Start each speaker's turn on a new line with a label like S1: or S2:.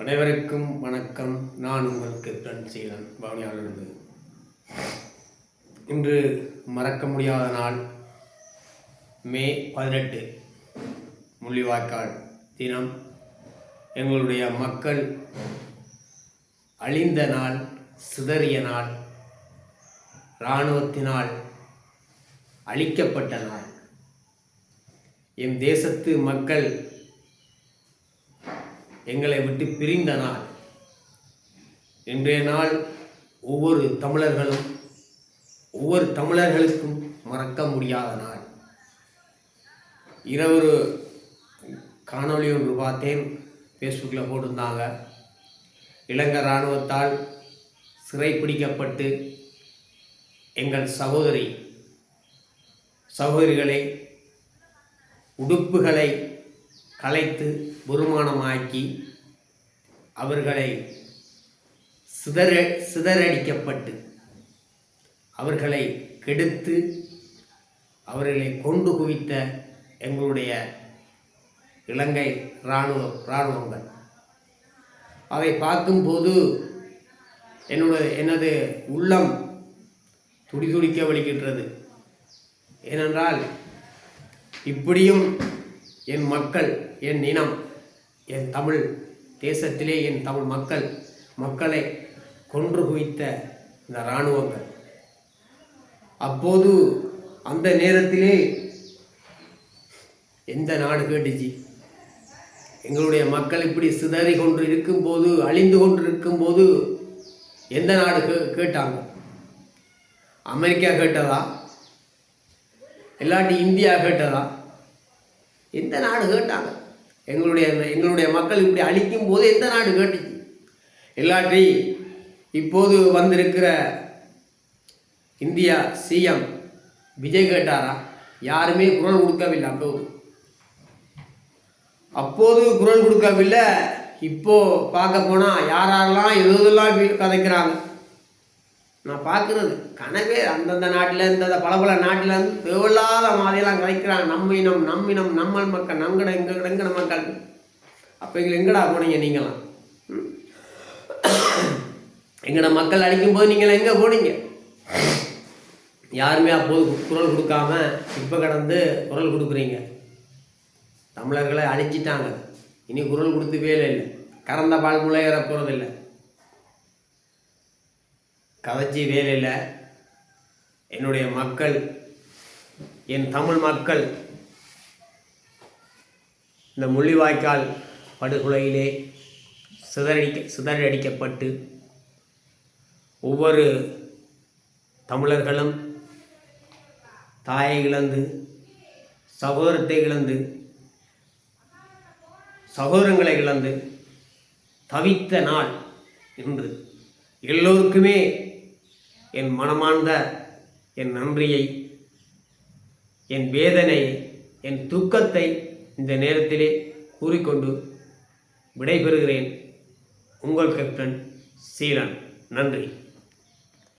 S1: அனைவருக்கும் வணக்கம். நான் உங்கள் கேப்டன் சீலன் பவனியாலிருந்து. இன்று மறக்க முடியாத நாள் மே 18 முள்ளிவாய்க்கால் தினம். எங்களுடைய மக்கள் அழிந்த நாள், சிதறிய நாள், இராணுவத்தினால் அழிக்கப்பட்ட நாள். என் தேசத்து மக்கள் எங்களை விட்டு பிரிந்த நாள். இன்றைய நாள் ஒவ்வொரு தமிழர்களுக்கும் மறக்க முடியாத நாள். இரவு காணொளி ஒன்று பார்த்தேன், ஃபேஸ்புக்கில் போட்டிருந்தாங்க. இலங்கை இராணுவத்தால் சிறைப்பிடிக்கப்பட்டு எங்கள் சகோதரிகளை உடுப்புகளை கலைத்து வருமானமாக்கி அவர்களை சிதறடிக்கப்பட்டு அவர்களை கெடுத்து அவர்களை கொண்டு குவித்த எங்களுடைய இலங்கை இராணுவங்கள். அதை பார்க்கும்போது எனது உள்ளம் துடிதுடிக்க வலிக்கின்றது. ஏனென்றால் இப்படியும் என் மக்கள், என் இனம், என் தமிழ் தேசத்திலே என் தமிழ் மக்களை கொன்று குவித்த இந்த இராணுவங்கள். அப்போது அந்த நேரத்திலே எந்த நாடு கேட்டுச்சு? எங்களுடைய மக்கள் இப்படி சிதறி கொண்டு இருக்கும்போது, அழிந்து கொண்டு இருக்கும்போது எந்த நாடு கேட்டாங்க? அமெரிக்கா கேட்டதா? இல்லாட்டி இந்தியா கேட்டதா? எந்த நாடு கேட்டாங்க? எங்களுடைய மக்கள் இப்படி அழிக்கும் போது எந்த நாடு கேட்டுச்சு? இல்லாட்டி இப்போது வந்திருக்கிற இந்தியா சிஎம் விஜய் கேட்டாரா? யாருமே குரல் கொடுக்கவில்லை. அப்போது குரல் கொடுக்கவில்லை. இப்போ பார்க்க போனால் யாரெல்லாம் எதெல்லாம் கதைக்கிறாங்க. நான் பார்க்குறது கனவே அந்தந்த நாட்டில் இந்த பல நாட்டில் இருந்து தேவையில்லாத மாதிரியெல்லாம் கதைக்கிறாங்க. நம்மினம் நம்மள் மக்கள், எங்கட மக்கள். அப்போ எங்கடா போனீங்க நீங்களாம்? எங்கட மக்கள் அடிக்கும்போது நீங்கள் எங்கே போனீங்க? யாருமே அப்போது குரல் கொடுக்காம இப்போ கடந்து குரல் கொடுக்குறீங்க. தமிழர்களை அழிச்சிட்டாங்க, இனி குரல் கொடுத்து வேலை இல்லை. கறந்த பால் முளையேற போகிறதில்லை, கதைச்சி வேலையில். என்னுடைய மக்கள், என் தமிழ் மக்கள் இந்த முள்ளிவாய்க்கால் படுகொலையிலே சிதறடிக்கப்பட்டு ஒவ்வொரு தமிழர்களும் தாயை இழந்து, சகோதரத்தை இழந்து, சகோதரங்களை இழந்து தவித்த நாள் இன்று. எல்லோருக்குமே என் மனமார்ந்த என் நன்றியை, என் வேதனையை, என் துக்கத்தை இந்த நேரத்திலே கூறிக்கொண்டு விடைபெறுகிறேன். உங்கள் கேப்டன் சீலன். நன்றி.